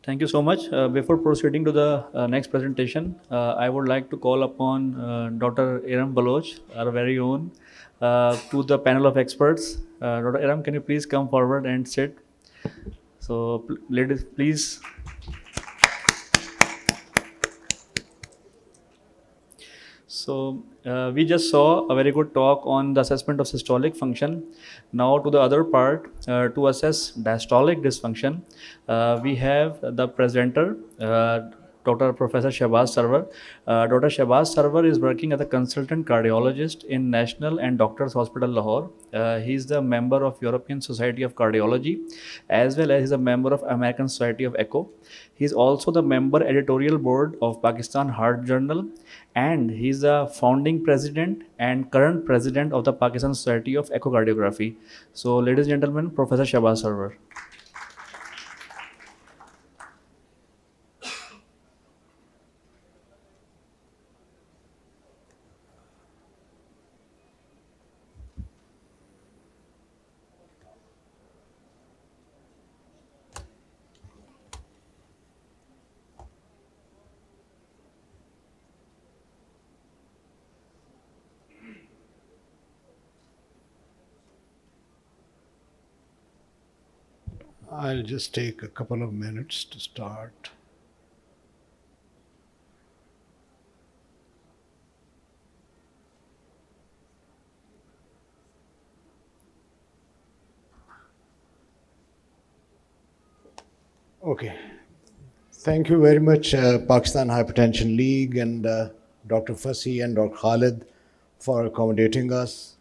Thank you so much. Before proceeding to the next presentation, I would like to call upon Dr. Iram Baloch, our very own, to the panel of experts. Dr. Iram, can you please come forward and sit? So, ladies, please. So we just saw a very good talk on the assessment of systolic function. Now to the other part, to assess diastolic dysfunction, we have the presenter, Dr. Professor Shahbaz Sarwar. Dr. Shahbaz Sarwar is working as a consultant cardiologist in National and Doctors Hospital Lahore. He is the member of European Society of Cardiology, as well as he is a member of American Society of Echo. He is also the member editorial board of Pakistan Heart Journal, and he is the founding president and current president of the Pakistan Society of Echocardiography. So, ladies and gentlemen, Professor Shahbaz Sarwar. I'll just take a couple of minutes to start. Okay. Thank you very much, Pakistan Hypertension League and Dr. Fasi and Dr. Khalid for accommodating us.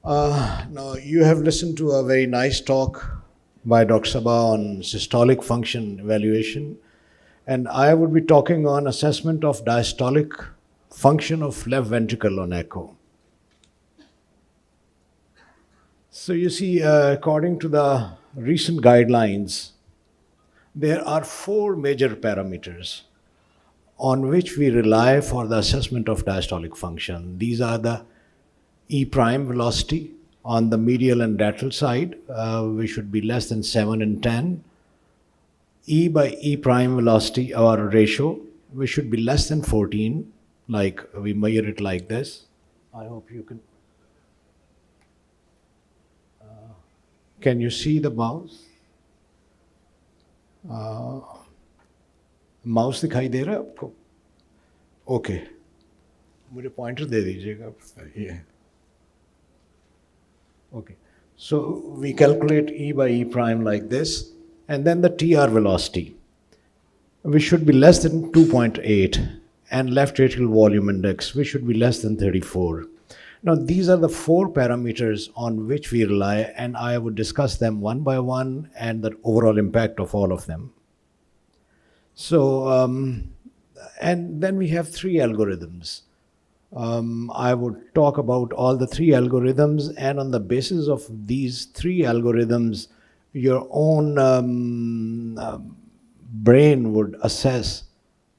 Now, you have listened to a very nice talk by Dr. Sabah on systolic function evaluation, and I would be talking on assessment of diastolic function of left ventricle on echo. So you see, according to the recent guidelines, there are four major parameters on which we rely for the assessment of diastolic function. These are the E prime velocity on the medial and lateral side, we should be less than 7 and 10. E by E prime velocity, our ratio, we should be less than 14, like we measure it like this. I hope you can. Can you see the mouse? Mouse दिखाई दे रहा है आपको? Okay, मुझे pointer दे दीजिएगा ये. Okay, so we calculate E by E prime like this, and then the TR velocity, which should be less than 2.8, and left atrial volume index, which should be less than 34. Now, these are the four parameters on which we rely, and I would discuss them one by one and the overall impact of all of them. So, and then we have three algorithms. I would talk about all the three algorithms, and on the basis of these three algorithms, your own brain would assess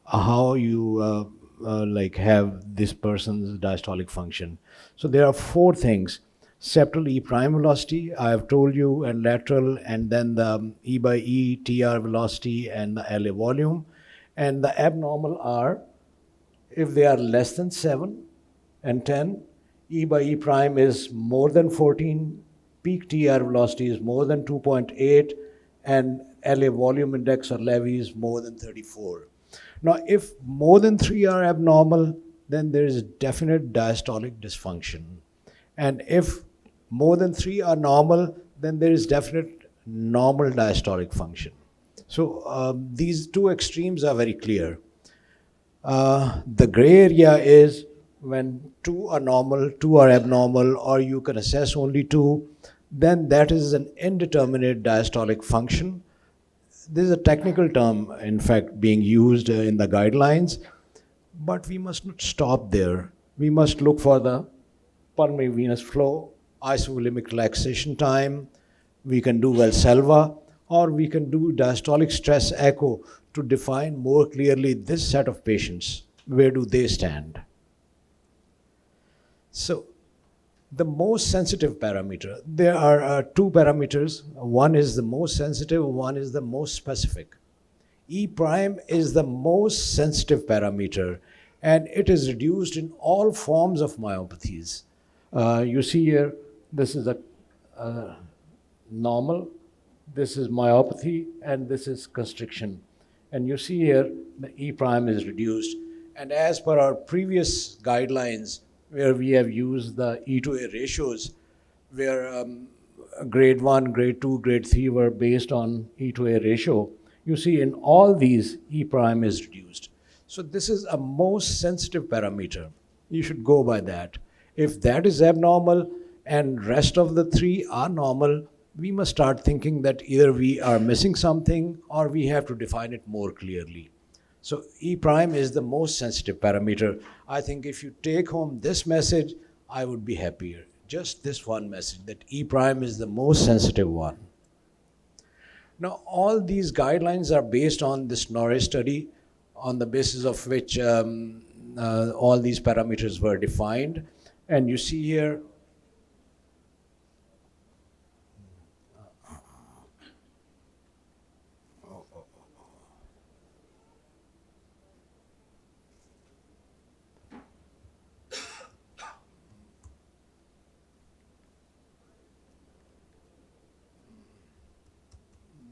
how you like have this person's diastolic function. So there are four things: septal E prime velocity, I have told you, and lateral, and then the E by E TR velocity and the LA volume. And the abnormal are, if they are less than 7 and 10, E by E prime is more than 14, peak TR velocity is more than 2.8, and LA volume index or levy is more than 34. Now, if more than 3 are abnormal, then there is definite diastolic dysfunction. And if more than 3 are normal, then there is definite normal diastolic function. So these two extremes are very clear. The gray area is when 2 are normal, 2 are abnormal, or you can assess only 2, then that is an indeterminate diastolic function. This is a technical term, in fact, being used in the guidelines, but we must not stop there. We must look for the pulmonary venous flow, isovolemic relaxation time. We can do Valsalva, or we can do diastolic stress echo to define more clearly this set of patients. Where do they stand? So, the most sensitive parameter, there are two parameters. One is the most sensitive, one is the most specific. E prime is the most sensitive parameter, and it is reduced in all forms of myopathies. You see here, this is a normal, this is myopathy, and this is constriction. And you see here the E prime is reduced. And as per our previous guidelines, where we have used the E to A ratios, where grade 1, grade 2, grade 3 were based on E to A ratio, you see in all these E prime is reduced. So this is a most sensitive parameter. You should go by that. If that is abnormal and rest of the three are normal, we must start thinking that either we are missing something or we have to define it more clearly. So E prime is the most sensitive parameter. I think if you take home this message, I would be happier. Just this one message, that E prime is the most sensitive one. Now, all these guidelines are based on this Norris study, on the basis of which all these parameters were defined. And you see here,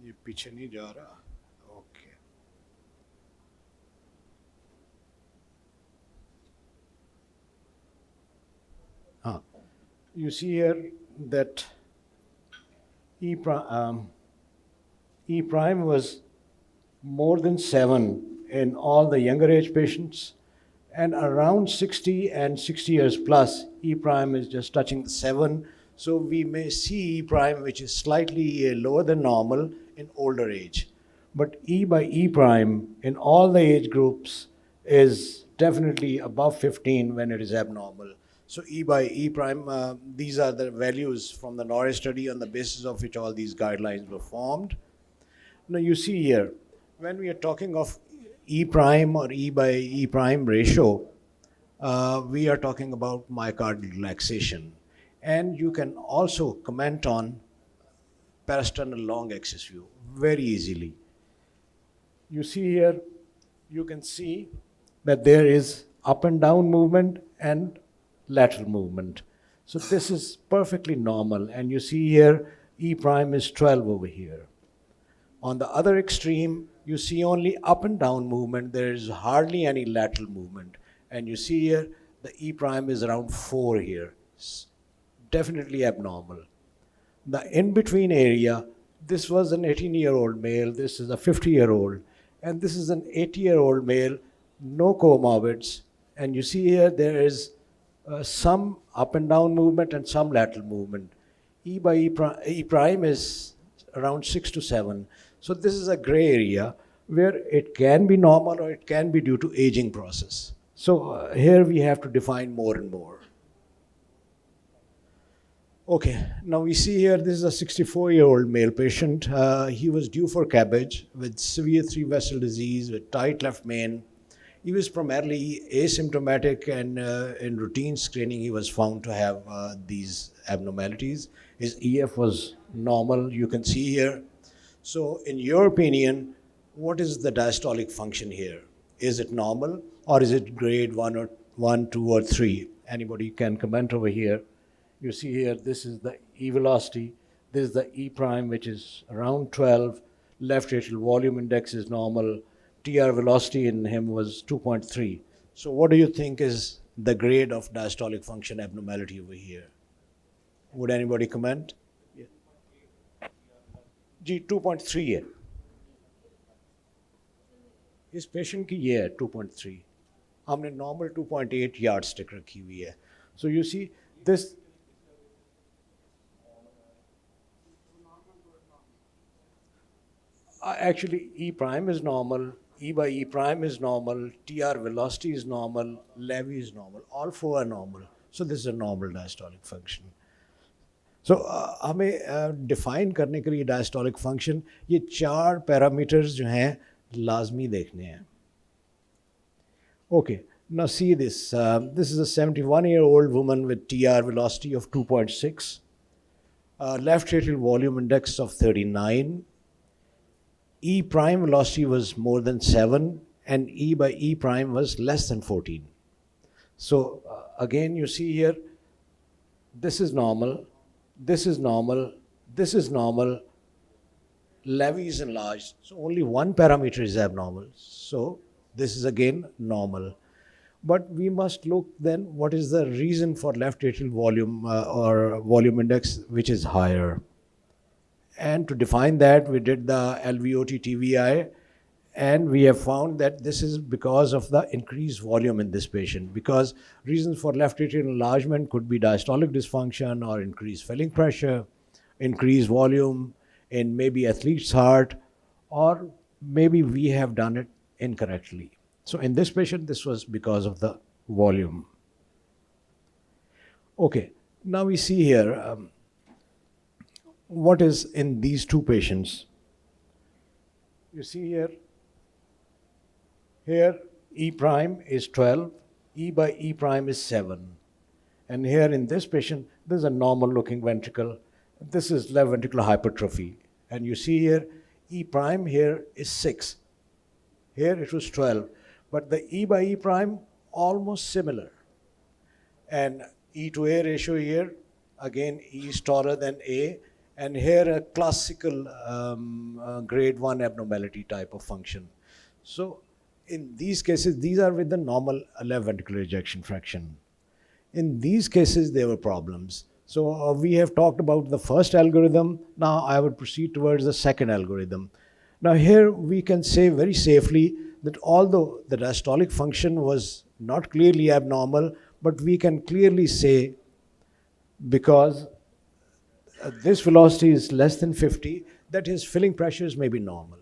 ये पीछे नहीं जा रहा. Okay. You see here that E prime was more than 7 in all the younger age patients, and around 60 and 60 years plus, E prime is just touching the 7. So we may see E prime, which is slightly lower than normal in older age. But E by E prime in all the age groups is definitely above 15 when it is abnormal. So E by E prime, these are the values from the Norris study on the basis of which all these guidelines were formed. Now you see here, when we are talking of E prime or E by E prime ratio, we are talking about myocardial relaxation. And you can also comment on parasternal long axis view very easily. You see here, you can see that there is up and down movement and lateral movement. So this is perfectly normal. And you see here, E prime is 12 over here. On the other extreme, you see only up and down movement. There is hardly any lateral movement. And you see here, the E prime is around 4 here. Definitely abnormal. The in-between area, this was an 18-year-old male, this is a 50-year-old, and this is an 80-year-old male, no comorbids. And you see here, there is some up and down movement and some lateral movement. E by E prime is around 6 to 7. So this is a gray area where it can be normal or it can be due to aging process. So here we have to define more and more. Okay, now we see here this is a 64-year-old male patient. He was due for cabbage with severe 3-vessel disease with tight left main. He was primarily asymptomatic, and in routine screening he was found to have these abnormalities. His EF was normal, you can see here. So in your opinion, what is the diastolic function here? Is it normal or is it grade 1 or 1, 2 or 3? Anybody can comment over here. You see here, this is the E velocity, this is the E prime, which is around 12, left atrial volume index is normal, TR velocity in him was 2.3. So what do you think is the grade of diastolic function abnormality over here? Would anybody comment? Yeah. जी 2.3 है. इस patient की ये है 2.3. हमने normal 2.8 yardstick रखी हुई है. So you see this. Actually, E prime is normal, E by E prime is normal, TR velocity is normal, levy is normal. All 4 are normal. So this is a normal diastolic function. So हमें define करने के लिए diastolic function ये 4 parameters जो हैं लाजमी देखने हैं. Okay, now see this. This is a 71-year-old woman with TR velocity of 2.6, left atrial volume index of 39, E prime velocity was more than 7 and E by E prime was less than 14. So again, you see here, this is normal, this is normal, this is normal, levy is enlarged, so only one parameter is abnormal. So this is again normal. But we must look then what is the reason for left atrial volume or volume index which is higher. And to define that, we did the LVOT TVI, and we have found that this is because of the increased volume in this patient. Because reasons for left atrial enlargement could be diastolic dysfunction or increased filling pressure, increased volume in maybe athlete's heart, or maybe we have done it incorrectly. So in this patient, this was because of the volume. Okay, now we see here what is in these two patients. You see here E prime is 12, E by E prime is 7. And here in this patient, this is a normal looking ventricle. This is left ventricular hypertrophy. And you see here, E prime here is 6. Here it was 12. But the E by E prime, almost similar. And E to A ratio here, again, E is taller than A. And here a classical grade 1 abnormality type of function. So in these cases, these are with the normal left ventricular ejection fraction. In these cases, there were problems. So we have talked about the first algorithm. Now I will proceed towards the second algorithm. Now here we can say very safely that although the diastolic function was not clearly abnormal, but we can clearly say, because this velocity is less than 50, that his filling pressures may be normal.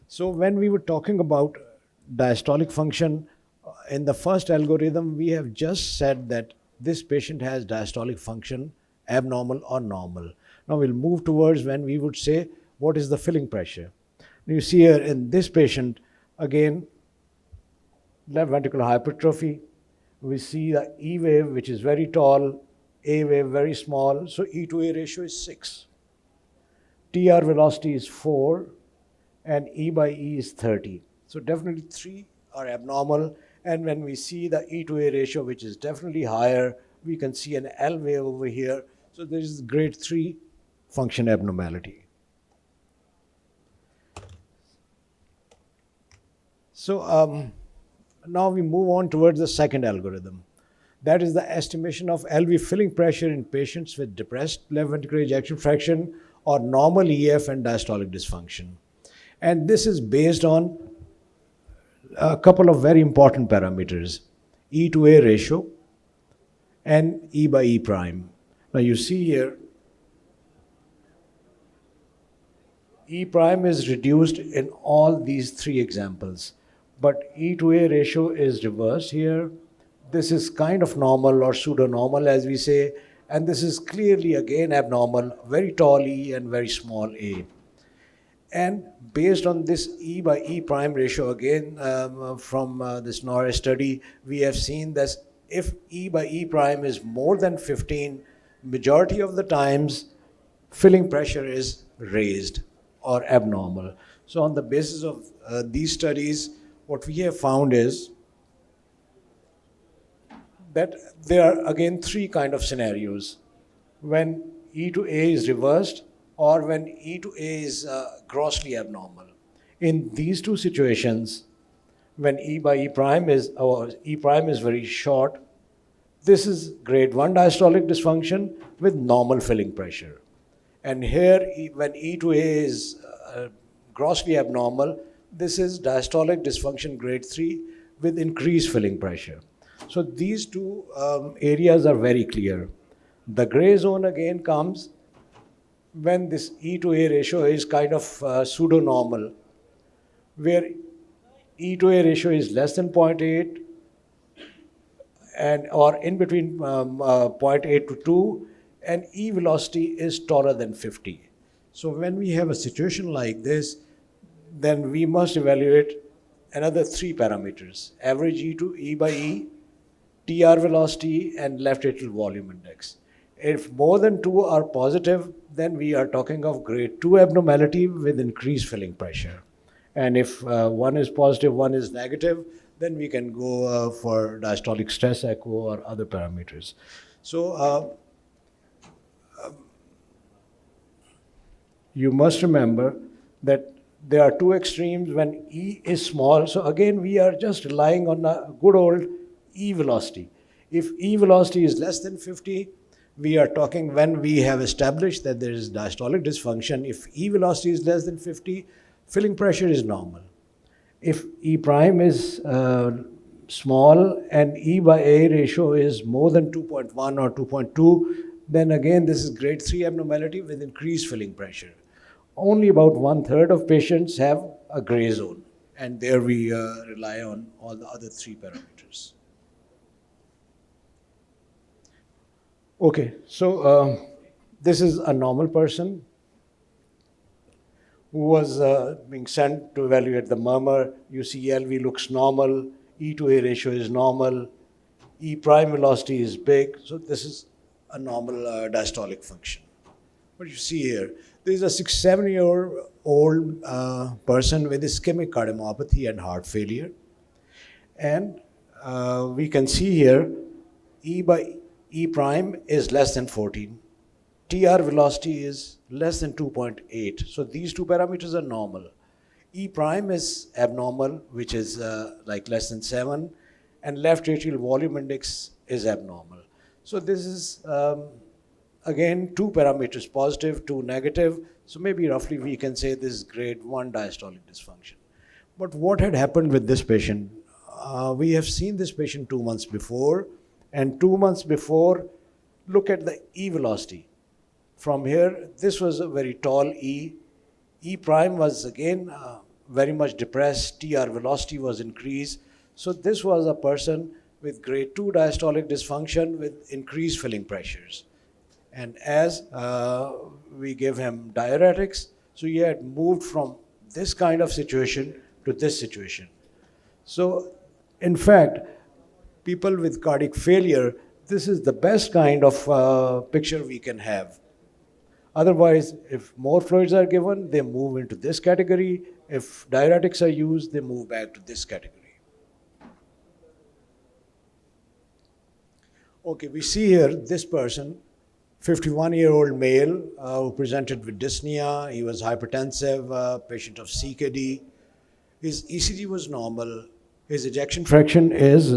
So when we were talking about diastolic function in the first algorithm, we have just said that this patient has diastolic function abnormal or normal. Now we'll move towards when we would say what is the filling pressure. You see here in this patient, again, left ventricular hypertrophy. We see the E wave, which is very tall, A wave very small, so E to A ratio is 6. TR velocity is 4, and E by E is 30. So definitely 3 are abnormal, and when we see the E to A ratio, which is definitely higher, we can see an L wave over here. So there is grade 3 function abnormality. So now we move on towards the second algorithm. That is the estimation of LV filling pressure in patients with depressed left ventricular ejection fraction or normal EF and diastolic dysfunction. And this is based on a couple of very important parameters, E to A ratio and E by E prime. Now you see here, E prime is reduced in all these three examples, but E to A ratio is reversed here. This is kind of normal or pseudo-normal, as we say, and this is clearly again abnormal, very tall E and very small a. And based on this E by E prime ratio, again from this Norris study, we have seen that if E by E prime is more than 15, majority of the times filling pressure is raised or abnormal. So on the basis of these studies, what we have found is that there are again three kind of scenarios: when E to A is reversed or when E to A is grossly abnormal. In these two situations, when E by E prime is, or E prime is very short, this is grade 1 diastolic dysfunction with normal filling pressure. And here, when E to A is grossly abnormal, this is diastolic dysfunction grade 3 with increased filling pressure. So these two areas are very clear. The gray zone again comes when this E to A ratio is kind of pseudo-normal, where E to A ratio is less than 0.8 and or in between 0.8 to 2, and E velocity is taller than 50. So when we have a situation like this, then we must evaluate another three parameters: average E to E by E, TR velocity, and left atrial volume index. If more than two are positive, then we are talking of grade 2 abnormality with increased filling pressure. And if one is positive, one is negative, then we can go for diastolic stress echo or other parameters. So you must remember that there are two extremes when E is small. So again, we are just relying on a good old E velocity. If E velocity is less than 50, we are talking when we have established that there is diastolic dysfunction. If E velocity is less than 50, filling pressure is normal. If E prime is small and E by A ratio is more than 2.1 or 2.2, then again this is grade 3 abnormality with increased filling pressure. Only about 1/3 of patients have a gray zone, and there we rely on all the other three parameters. Okay, so this is a normal person who was being sent to evaluate the murmur. You see LV looks normal, E to A ratio is normal, E prime velocity is big, so this is a normal diastolic function. What you see here, there is a 6-7-year-old person with ischemic cardiomyopathy and heart failure. And we can see here E by E prime is less than 14. TR velocity is less than 2.8. So these two parameters are normal. E prime is abnormal, which is like less than 7, and left atrial volume index is abnormal. So this is again two parameters, positive, two negative. So maybe roughly we can say this is grade 1 diastolic dysfunction. But what had happened with this patient? We have seen this patient 2 months before, and 2 months before, look at the E velocity. From here, this was a very tall E. E prime was again very much depressed. TR velocity was increased. So this was a person with grade 2 diastolic dysfunction with increased filling pressures. And as we give him diuretics, so he had moved from this kind of situation to this situation. So in fact, people with cardiac failure, this is the best kind of picture we can have. Otherwise, if more fluids are given, they move into this category. If diuretics are used, they move back to this category. Okay, we see here this person, 51-year-old male who presented with dyspnea. He was hypertensive, patient of CKD. His ECG was normal. His ejection fraction is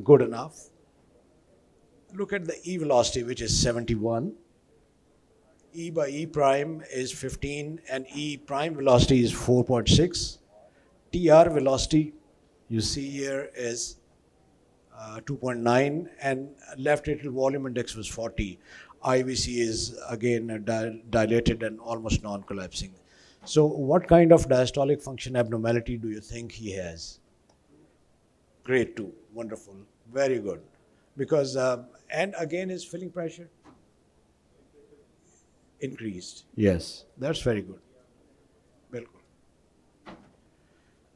good enough. Look at the E velocity, which is 71. E by E prime is 15, and E prime velocity is 4.6. TR velocity, you see here, is 2.9, and left atrial volume index was 40. IVC is again dilated and almost non-collapsing. So what kind of diastolic function abnormality do you think he has? Grade 2, wonderful, very good. Because, and again his filling pressure increased. Yes, that's very good. Bilkul.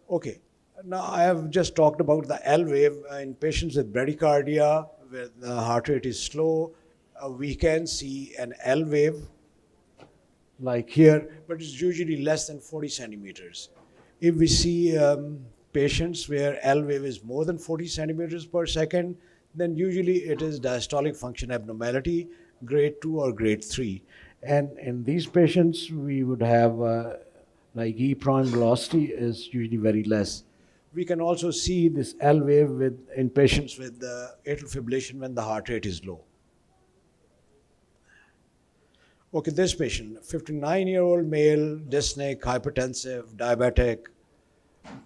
Okay, now I have just talked about the L wave in patients with bradycardia, where the heart rate is slow. We can see an L wave like here, but it's usually less than 40 centimeters. If we see patients where L wave is more than 40 centimeters per second, then usually it is diastolic function abnormality, grade 2 or grade 3. And in these patients, we would have like E prime velocity is usually very less. We can also see this L wave in patients with atrial fibrillation when the heart rate is low. Okay, this patient, 59-year-old male, dyspneic, hypertensive, diabetic,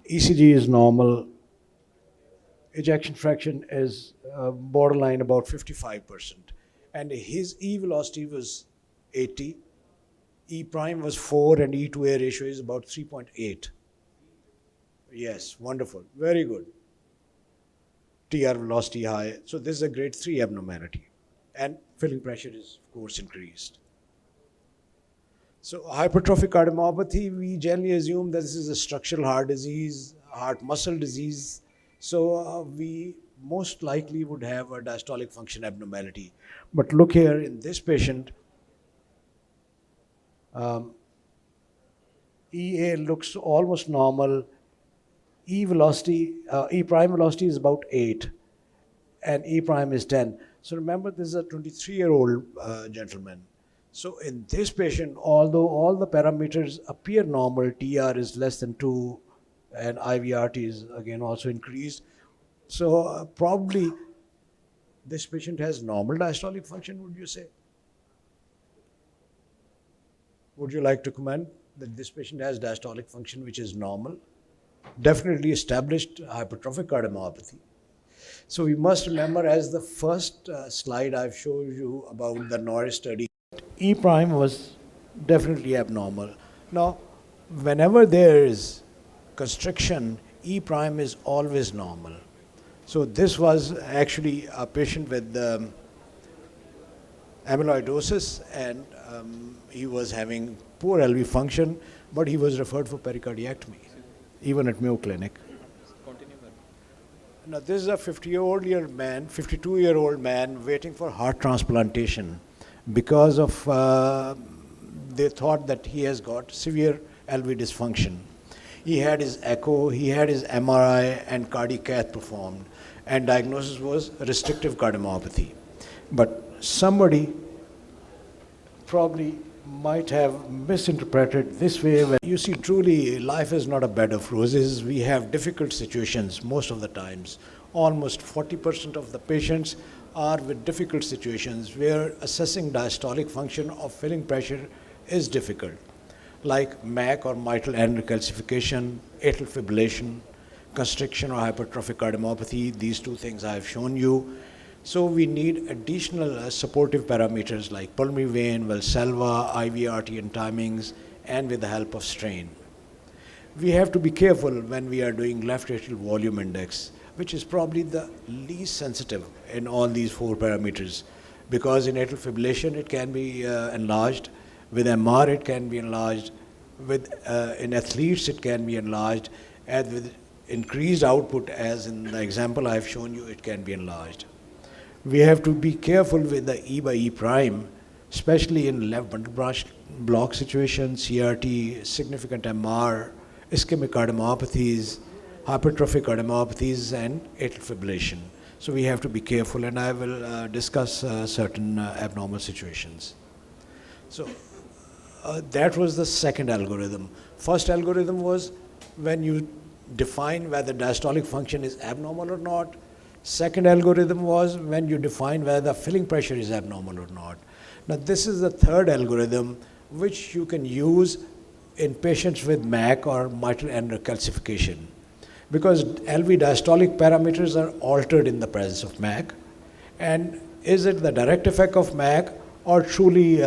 ECG is normal, ejection fraction is borderline about 55%, and his E velocity was 80, E prime was 4, and E to A ratio is about 3.8. Yes, wonderful, very good. TR velocity high, so this is a grade 3 abnormality, and filling pressure is of course increased. So hypertrophic cardiomyopathy, we generally assume that this is a structural heart disease, heart muscle disease. So we most likely would have a diastolic function abnormality. But look here in this patient, EA looks almost normal. E prime velocity is about 8, and E prime is 10. So remember, this is a 23-year-old gentleman. So in this patient, although all the parameters appear normal, TR is less than 2, and IVRT is again also increased. So probably this patient has normal diastolic function, would you say? Would you like to comment that this patient has diastolic function which is normal? Definitely established hypertrophic cardiomyopathy. So we must remember, as the first slide I've showed you about the Norris study, E prime was definitely abnormal. Now, whenever there is constriction, E prime is always normal. So this was actually a patient with amyloidosis, and he was having poor LV function, but he was referred for pericardiectomy, even at Mayo Clinic. Now this is a 52-year-old man waiting for heart transplantation because of they thought that he has got severe LV dysfunction. He had his echo, he had his MRI and cardiac cath performed, and diagnosis was restrictive cardiomyopathy. But somebody probably might have misinterpreted this way. When you see, truly life is not a bed of roses. We have difficult situations most of the times. Almost 40% of the patients are with difficult situations where assessing diastolic function or filling pressure is difficult, like MAC or mitral end recalcification, atrial fibrillation, constriction or hypertrophic cardiomyopathy. These two things I have shown you. So we need additional supportive parameters like pulmonary vein, Valsalva, IVRT and timings, and with the help of strain. We have to be careful when we are doing left atrial volume index, which is probably the least sensitive in all these 4 parameters, because in atrial fibrillation it can be enlarged, with MR it can be enlarged, with in athletes it can be enlarged, and with increased output, as in the example I have shown you, it can be enlarged. We have to be careful with the E by E prime, especially in left bundle branch block situations, CRT, significant MR, ischemic cardiomyopathies, hypertrophic cardiomyopathies, and atrial fibrillation. So we have to be careful, and I will discuss certain abnormal situations. So that was the second algorithm. First algorithm was when you define whether diastolic function is abnormal or not. Second algorithm was when you define whether the filling pressure is abnormal or not. Now this is the third algorithm which you can use in patients with MAC or mitral end recalcification, because LV diastolic parameters are altered in the presence of MAC. And is it the direct effect of MAC or truly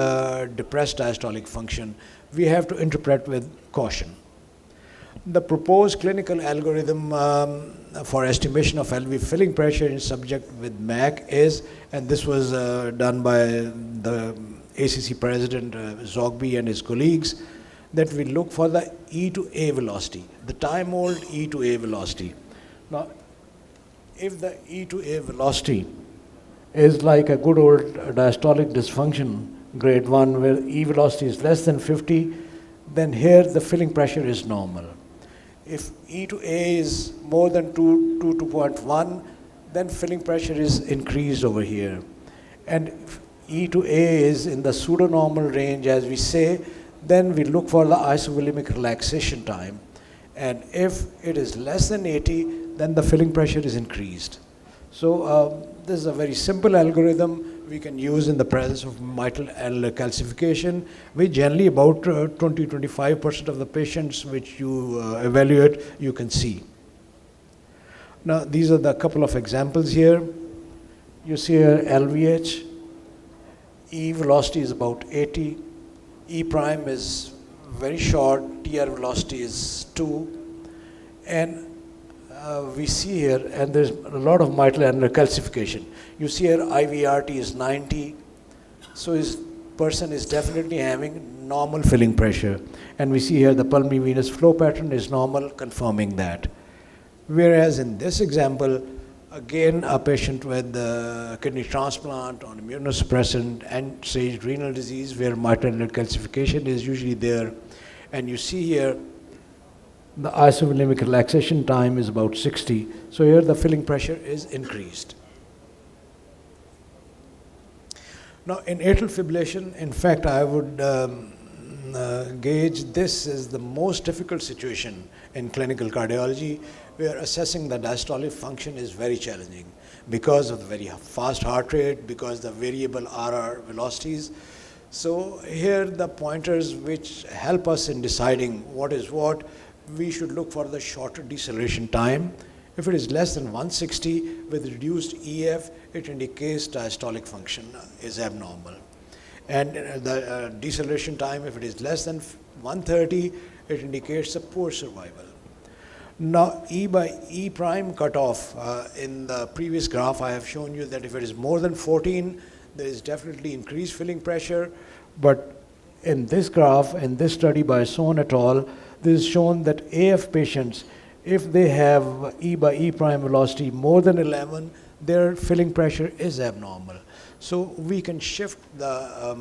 depressed diastolic function? We have to interpret with caution. The proposed clinical algorithm for estimation of LV filling pressure in subject with MAC is, and this was done by the ACC president Zogby and his colleagues, that we look for the E to A velocity, the time-old E to A velocity. Now, if the E to A velocity is like a good old diastolic dysfunction, grade 1, where E velocity is less than 50, then here the filling pressure is normal. If E to A is more than 2.1, then filling pressure is increased over here. And if E to A is in the pseudonormal range, as we say, then we look for the isovolemic relaxation time. And if it is less than 80, then the filling pressure is increased. So this is a very simple algorithm we can use in the presence of mitral end calcification, which generally about 20-25% of the patients which you evaluate, you can see. Now these are the couple of examples here. You see here LVH, E velocity is about 80, E prime is very short, TR velocity is 2, and we see here, and there's a lot of mitral end calcification. You see here IVRT is 90, so his person is definitely having normal filling pressure. And we see here the pulmonary venous flow pattern is normal, confirming that. Whereas in this example, Again, a patient with kidney transplant on immunosuppressant and stage renal disease where mitral calcification is usually there. And you see here the isovolemic relaxation time is about 60. So here the filling pressure is increased. Now, in atrial fibrillation, in fact, I would gauge this is the most difficult situation in clinical cardiology, where assessing the diastolic function is very challenging because of the very fast heart rate, because the variable RR velocities. So here the pointers which help us in deciding what is what, we should look for the shorter deceleration time. If it is less than 160 with reduced EF, it indicates diastolic function is abnormal. And the deceleration time, if it is less than 130, it indicates a poor survival. Now, E by E prime cutoff, in the previous graph I have shown you that if it is more than 14, there is definitely increased filling pressure. But in this graph, in this study by Sohn et al., this is shown that AF patients, if they have E by E prime velocity more than 11, their filling pressure is abnormal. So we can shift the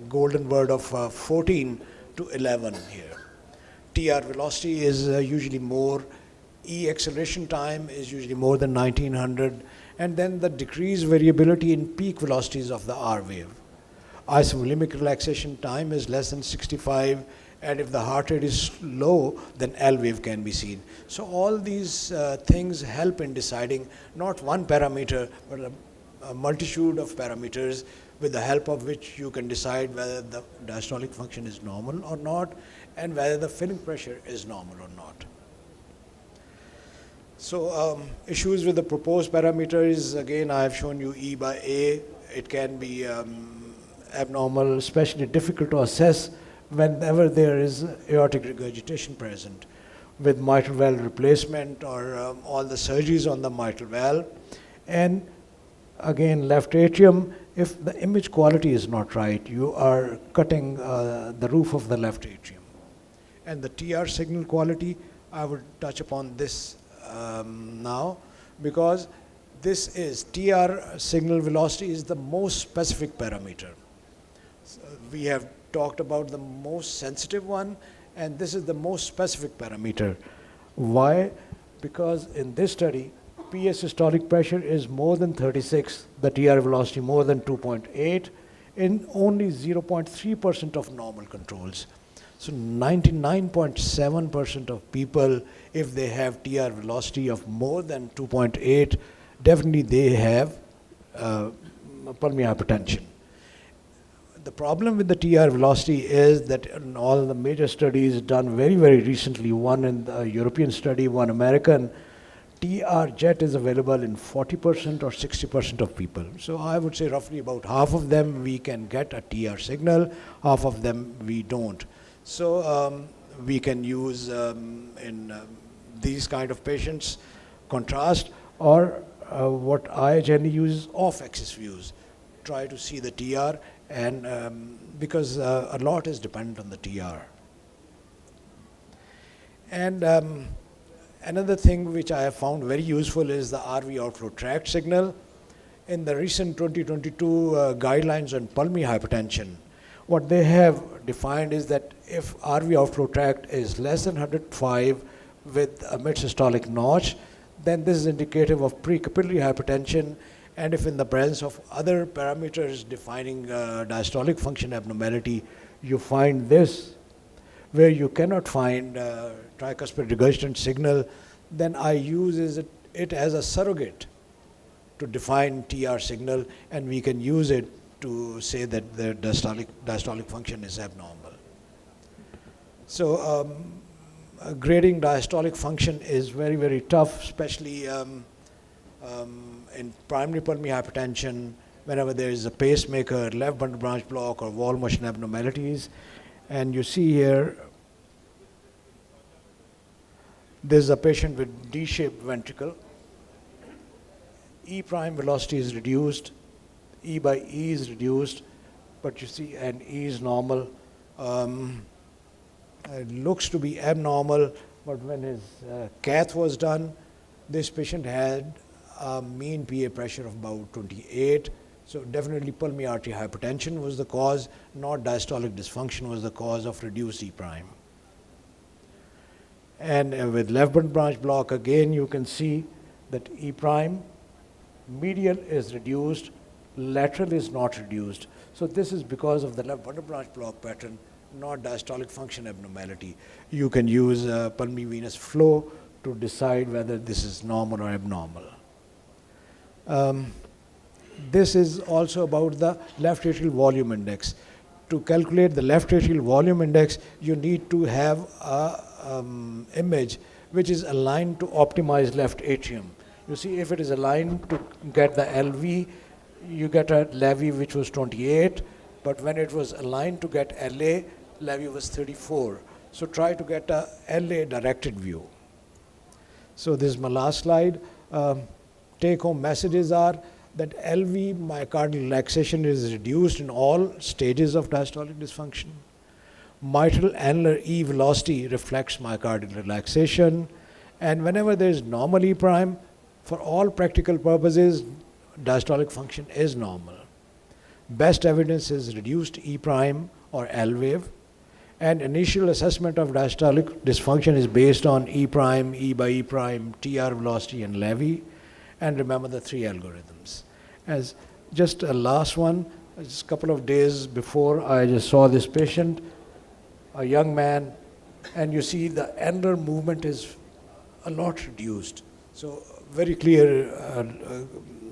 golden word of 14 to 11 here. TR velocity is usually more, E acceleration time is usually more than 1900, and then the decreased variability in peak velocities of the R wave. Isovolemic relaxation time is less than 65, and if the heart rate is low, then L wave can be seen. So all these things help in deciding not one parameter, but a multitude of parameters with the help of which you can decide whether the diastolic function is normal or not, and whether the filling pressure is normal or not. So issues with the proposed parameters, again, I have shown you E by A. It can be abnormal, especially difficult to assess whenever there is aortic regurgitation present with mitral valve replacement or all the surgeries on the mitral valve. And again, left atrium, if the image quality is not right, you are cutting the roof of the left atrium. And the TR signal quality, I would touch upon this now, because this is TR signal velocity is the most specific parameter. So we have talked about the most sensitive one, and this is the most specific parameter. Why? Because in this study, PS systolic pressure is more than 36, the TR velocity more than 2.8, in only 0.3% of normal controls. So 99.7% of people, if they have TR velocity of more than 2.8, definitely they have pulmonary hypertension. The problem with the TR velocity is that in all the major studies done very, very recently, one in the European study, one American, TR jet is available in 40% or 60% of people. So I would say roughly about half of them we can get a TR signal, half of them we don't. So we can use in these kind of patients contrast, or what I generally use is off-axis views. Try to see the TR, and because a lot is dependent on the TR. And another thing which I have found very useful is the RV outflow tract signal. In the recent 2022 guidelines on pulmonary hypertension, what they have defined is that if RV outflow tract is less than 105 with a mid-systolic notch, then this is indicative of precapillary hypertension. And if in the presence of other parameters defining diastolic function abnormality, you find this, where you cannot find tricuspid regurgitant signal, then I use it as a surrogate to define TR signal, and we can use it to say that the diastolic function is abnormal. So grading diastolic function is very, very tough, especially in primary pulmonary hypertension, whenever there is a pacemaker, left bundle branch block, or wall motion abnormalities. And you see here, this is a patient with D-shaped ventricle. E prime velocity is reduced, E by E is reduced, but you see, and E is normal. It looks to be abnormal, but when his cath was done, this patient had a mean PA pressure of about 28. So definitely pulmonary artery hypertension was the cause, not diastolic dysfunction was the cause of reduced E prime. And with left bundle branch block, again you can see that E prime, medial is reduced, lateral is not reduced. So this is because of the left bundle branch block pattern, not diastolic function abnormality. You can use pulmonary venous flow to decide whether this is normal or abnormal. This is also about the left atrial volume index. To calculate the left atrial volume index, you need to have a image which is aligned to optimize left atrium. You see, if it is aligned to get the LV, you get a levy which was 28, but when it was aligned to get LA, levy was 34. So try to get a LA directed view. So this is my last slide. Take home messages are that LV myocardial relaxation is reduced in all stages of diastolic dysfunction. Mitral annular E velocity reflects myocardial relaxation. And whenever there is normal E prime, for all practical purposes, diastolic function is normal. Best evidence is reduced E prime or L wave. And initial assessment of diastolic dysfunction is based on E prime, E by E prime, TR velocity, and levy. And remember the 3 algorithms. As just a last one, just a couple of days before, I just saw this patient, a young man, and you see the annular movement is a lot reduced. So very clear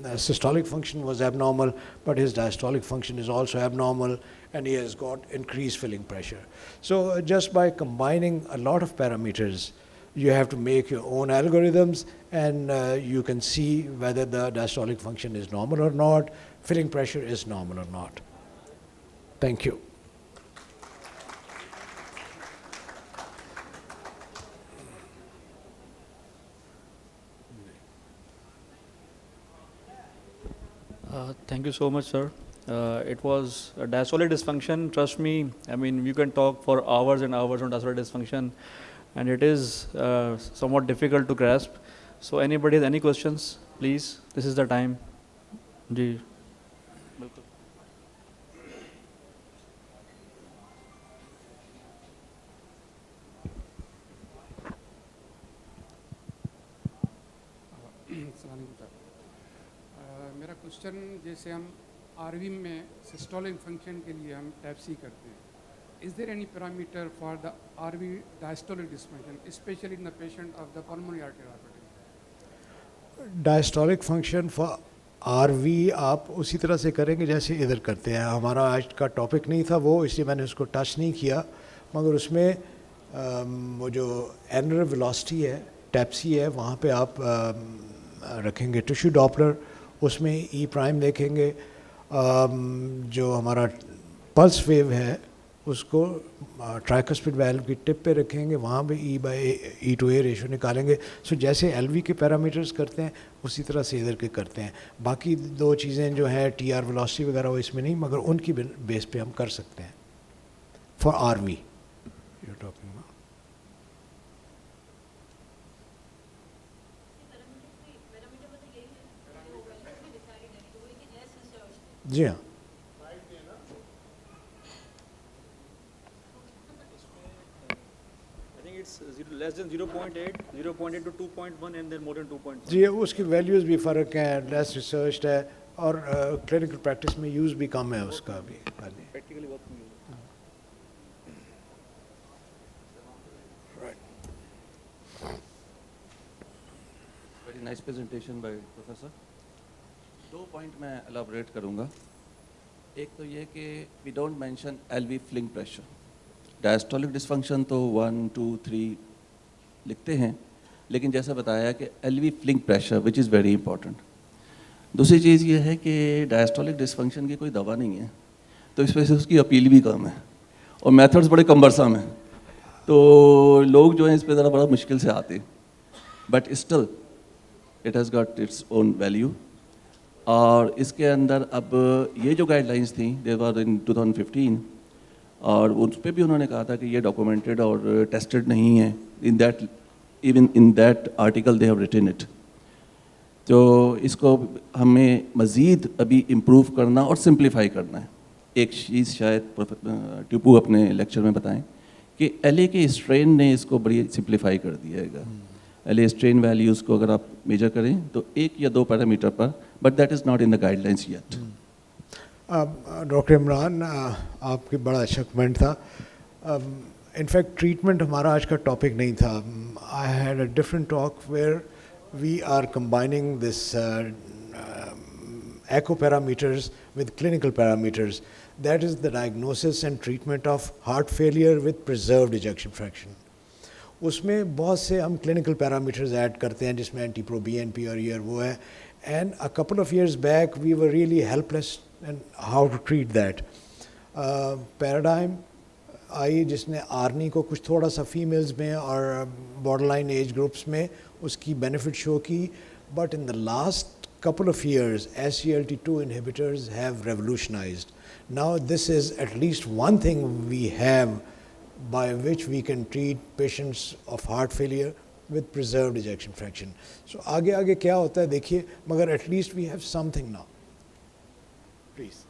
systolic function was abnormal, but his diastolic function is also abnormal, and he has got increased filling pressure. So just by combining a lot of parameters, you have to make your own algorithms, and you can see whether the diastolic function is normal or not, filling pressure is normal or not. Thank you. Thank you so much, sir. It was a diastolic dysfunction. Trust me, I mean, you can talk for hours and hours on diastolic dysfunction, and it is somewhat difficult to grasp. So anybody has any questions, please, this is the time. Ji. मेरा question, जैसे हम RV में systolic function के लिए हम टैप्सी करते हैं, is there any parameter for the RV diastolic dysfunction, especially in the patient of the pulmonary arterial hypertension? Diastolic function for RV आप उसी तरह से करेंगे जैसे इधर करते हैं. हमारा आज का टॉपिक नहीं था वो, इसलिए मैंने उसको टच नहीं किया, मगर उसमें वो जो एनुलर वेलोसिटी है, टैप्सी है, वहाँ पे आप रखेंगे टिश्यू डॉपलर, उसमें ई प्राइम देखेंगे, जो हमारा पल्स वेव है उसको ट्राइकस्पिड वैल्व की टिप पे रखेंगे, वहाँ पे E by E two A ratio निकालेंगे. सो जैसे एलवी के पैरामीटर्स करते हैं उसी तरह से इधर के करते हैं. बाकी दो चीज़ें जो हैं टी आर वेलोसिटी वगैरह वो इसमें नहीं, मगर उनकी बेस पे हम कर सकते हैं for are we you talking. जी हाँ, Less than 0.8, 0.8 to 2.1 and then more than 2.1. जी उसकी वैल्यूज़ भी फ़र्क हैं, लेस रिसर्च है और क्लिनिकल प्रैक्टिस में यूज़ भी कम है उसका भी. Practically work नहीं होगा. Very nice presentation by Professor. 2 point मैं elaborate करूँगा. एक तो ये कि we don't mention LV fling pressure. Diastolic dysfunction तो 1, 2, 3 लिखते हैं, लेकिन जैसा बताया कि LV fling pressure which is very important. दूसरी चीज़ ये है कि diastolic dysfunction की कोई दवा नहीं है, तो इस वजह से उसकी अपील भी कम है और मेथड्स बड़े कम्बरसम हैं, तो लोग जो हैं इस पर ज़रा बड़ा मुश्किल से आते हैं, but still it has got its own value. और इसके अंदर अब ये जो गाइडलाइंस थी दे वर इन 2015, और उस पर भी उन्होंने कहा था कि ये डॉक्यूमेंटेड और टेस्टेड नहीं है. In that even in that article they have written it. تو اس کو ہمیں مزید ابھی امپروو کرنا اور سمپلیفائی کرنا ہے. ایک چیز شاید ٹیپو اپنے لیکچر میں بتائیں کہ ایل اے کے اسٹرین نے اس کو بڑی سمپلیفائی کر دیا ہے گا. ایل اے اسٹرین ویلیوز کو اگر آپ میجر کریں تو 1 یا 2 parameter per, but that is not in the guide lines yet. Doctor Imran, آپ کی بڑا اچھا کمنٹ تھا. انفیکٹ ٹریٹمنٹ ہمارا آج کا ٹاپک نہیں تھا. I had a different talk where we are combining this echo parameters with clinical parameters. That is the diagnosis and treatment of heart failure with preserved ejection fraction. اس میں بہت سے ہم clinical parameters add کرتے ہیں جس میں anti pro B N P اور یہ وہ ہے. And a couple of years back we were really helpless and how to treat that. Paradigm I جس نے آرنی کو کچھ تھوڑا سا فیمیلز میں اور بارڈر لائن ایج گروپس میں اس کی بینیفٹ شو کی. But in the last couple of years, SGLT2 inhibitors have revolutionized. Now this is at least one thing we have by which we can treat patients of heart failure with preserved ejection fraction. So آگے کیا ہوتا ہے دیکھیے, مگر at least we have something now. Please.